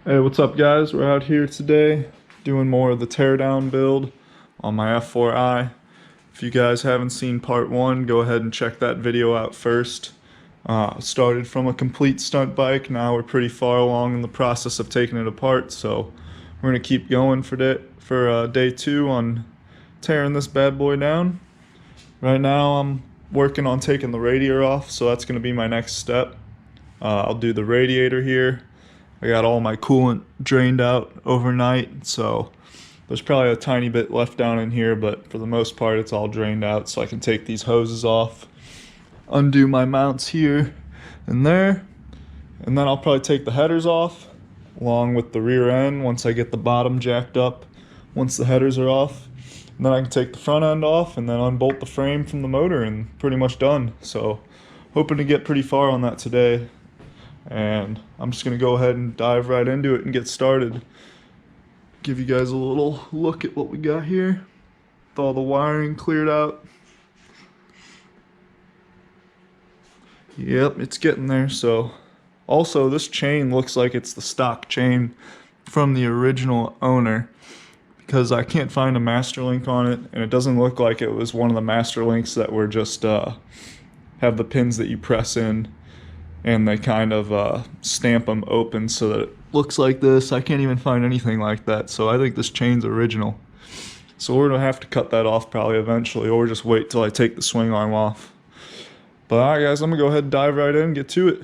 Hey, what's up guys? We're out here today doing more of the teardown build on my F4I. If you guys haven't seen part 1, go ahead and check that video out first. Started from a complete stunt bike, now we're pretty far along in the process of taking it apart, so we're going to keep going for day 2 on tearing this bad boy down. Right now I'm working on taking the radiator off, so that's going to be my next step. I'll do the radiator here. I got all my coolant drained out overnight, so there's probably a tiny bit left down in here, but for the most part it's all drained out, so I can take these hoses off, undo my mounts here and there, and then I'll probably take the headers off along with the rear end once I get the bottom jacked up. Once the headers are off, and then I can take the front end off and then unbolt the frame from the motor and pretty much done. So hoping to get pretty far on that today. And I'm just going to go ahead and dive right into it and get started. Give you guys a little look at what we got here. With all the wiring cleared out. Yep, it's getting there. So also this chain looks like it's the stock chain from the original owner, because I can't find a master link on it, and it doesn't look like it was one of the master links that were just have the pins that you press in and they kind of stamp them open so that it looks like this. I can't even find anything like that, so I think this chain's original. So we're gonna have to cut that off probably eventually, or just wait till I take the swing arm off. But alright guys, I'm gonna go ahead and dive right in and get to it.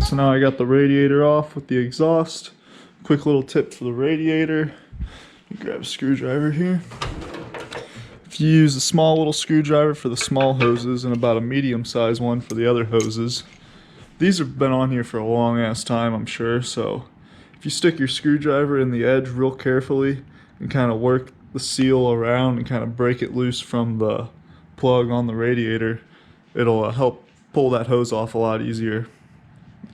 So now I got the radiator off with the exhaust. Quick little tip for the radiator. Grab a screwdriver here. If you use a small little screwdriver for the small hoses and about a medium-sized one for the other hoses, these have been on here for a long ass time, I'm sure, so if you stick your screwdriver in the edge real carefully and kind of work the seal around and kind of break it loose from the plug on the radiator, it'll help pull that hose off a lot easier.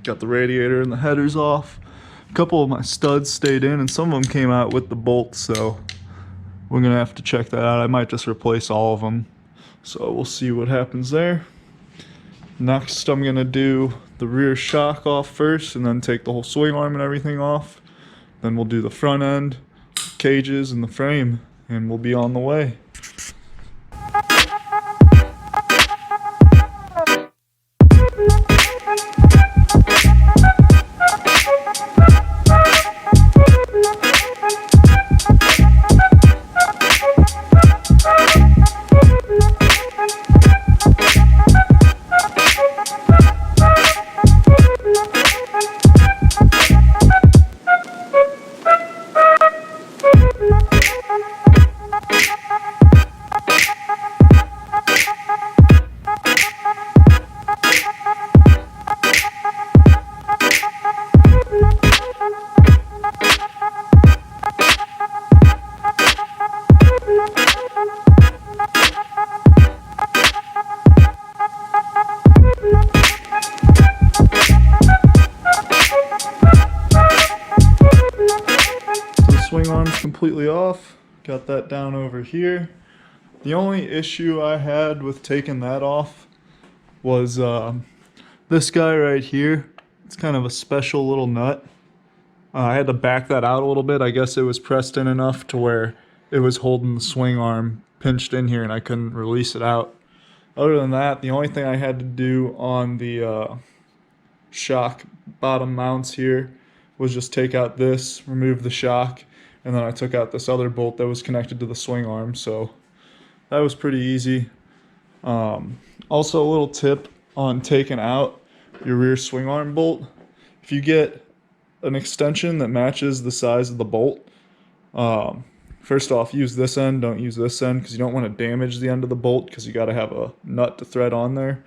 Got the radiator and the headers off. A couple of my studs stayed in and some of them came out with the bolts, so we're gonna have to check that out. I might just replace all of them, so we'll see what happens there. Next I'm gonna do the rear shock off first and then take the whole swing arm and everything off. Then we'll do the front end, cages, and the frame, and we'll be on the way. Swing arm's completely off. Got that down over here. The only issue I had with taking that off was this guy right here. It's kind of a special little nut. I had to back that out a little bit. I guess it was pressed in enough to where it was holding the swing arm pinched in here and I couldn't release it out. Other than that, the only thing I had to do on the shock bottom mounts here was just take out this, remove the shock, and then I took out this other bolt that was connected to the swing arm, so that was pretty easy. Also, a little tip on taking out your rear swing arm bolt. If you get an extension that matches the size of the bolt, first off, use this end, don't use this end, because you don't want to damage the end of the bolt because you got to have a nut to thread on there.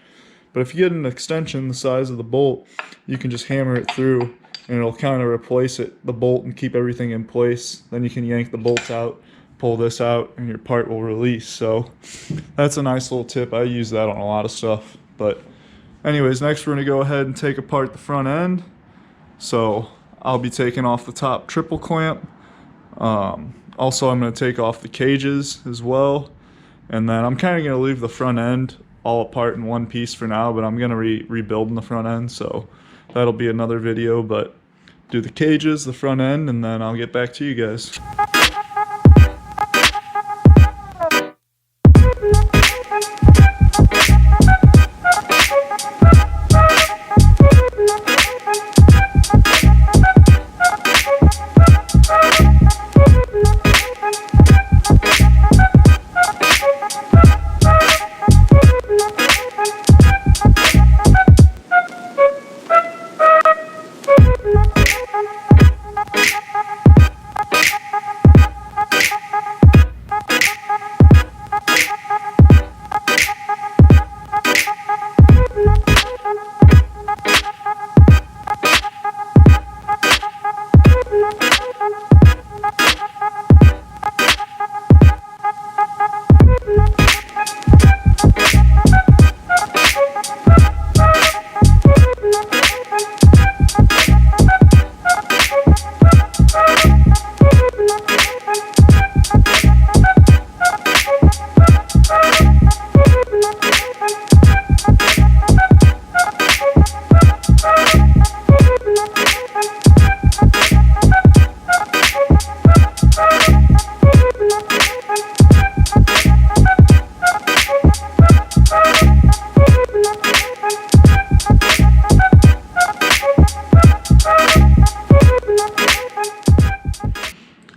But if you get an extension the size of the bolt, you can just hammer it through and it'll kind of replace the bolt and keep everything in place. Then you can yank the bolts out, pull this out, and your part will release. So that's a nice little tip. I use that on a lot of stuff. But anyways, next we're going to go ahead and take apart the front end. So I'll be taking off the top triple clamp. Also, I'm going to take off the cages as well. And then I'm kind of going to leave the front end all apart in one piece for now, but I'm going to rebuild in the front end. So that'll be another video, but do the cages, the front end, and then I'll get back to you guys.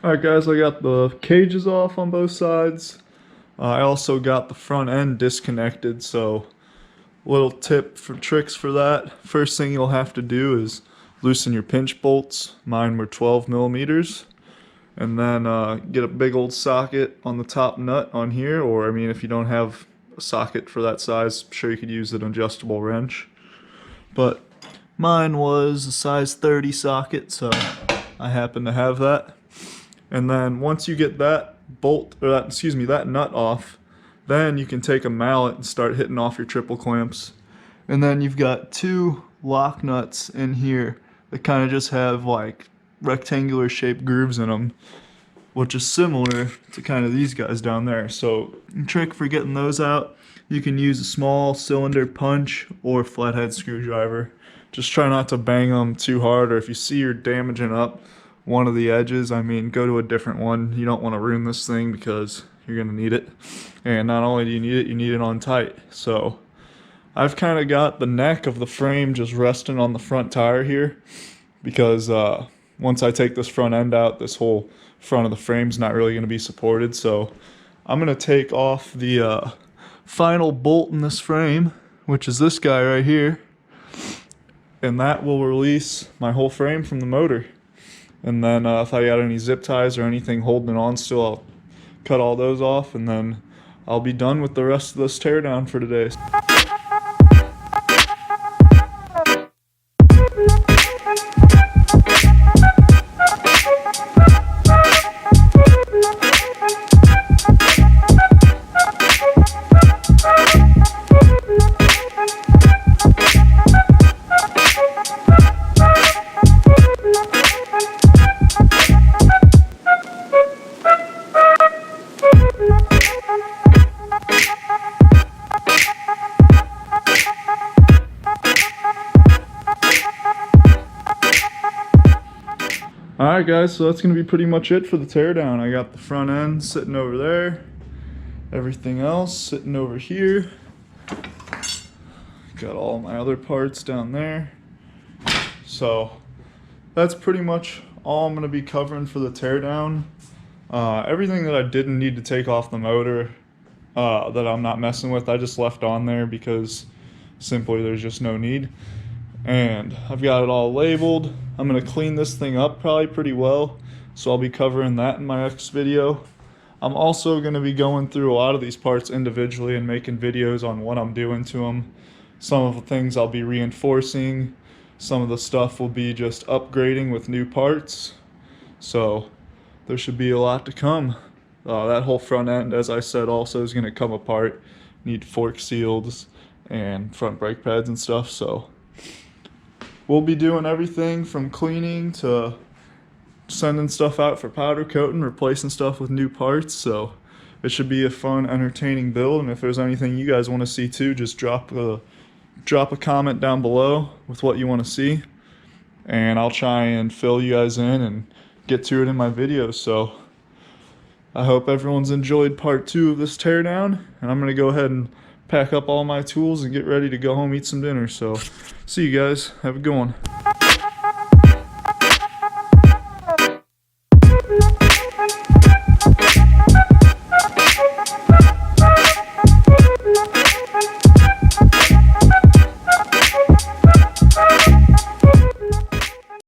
Alright guys, I got the cages off on both sides. I also got the front end disconnected, so little tip for tricks for that. First thing you'll have to do is loosen your pinch bolts. Mine were 12 millimeters. And then get a big old socket on the top nut on here, or I mean if you don't have a socket for that size, I'm sure you could use an adjustable wrench. But mine was a size 30 socket, so I happen to have that. And then once you get that that nut off, then you can take a mallet and start hitting off your triple clamps. And then you've got two lock nuts in here that kind of just have like rectangular shaped grooves in them, which is similar to kind of these guys down there. So the trick for getting those out, you can use a small cylinder punch or flathead screwdriver. Just try not to bang them too hard, or if you see you're damaging up one of the edges, I mean, go to a different one. You don't want to ruin this thing because you're going to need it. And not only do you need it on tight. So I've kind of got the neck of the frame just resting on the front tire here, because once I take this front end out, this whole front of the frame's not really going to be supported. So I'm going to take off the final bolt in this frame, which is this guy right here. And that will release my whole frame from the motor. And then if I got any zip ties or anything holding it on still, I'll cut all those off, and then I'll be done with the rest of this teardown for today. Alright guys, so that's going to be pretty much it for the teardown. I got the front end sitting over there. Everything else sitting over here. Got all my other parts down there. So that's pretty much all I'm going to be covering for the teardown. Everything that I didn't need to take off the motor that I'm not messing with, I just left on there because simply there's just no need. And I've got it all labeled. I'm going to clean this thing up probably pretty well, so I'll be covering that in my next video. I'm also going to be going through a lot of these parts individually and making videos on what I'm doing to them. Some of the things I'll be reinforcing, some of the stuff will be just upgrading with new parts. So there should be a lot to come. That whole front end, as I said, also is going to come apart. Need fork seals and front brake pads and stuff, so we'll be doing everything from cleaning to sending stuff out for powder coating, replacing stuff with new parts. So it should be a fun, entertaining build. And if there's anything you guys want to see too, just drop a comment down below with what you want to see, and I'll try and fill you guys in and get to it in my videos. So I hope everyone's enjoyed part 2 of this teardown, and I'm going to go ahead and pack up all my tools and get ready to go home, eat some dinner. So see you guys. Have a good one.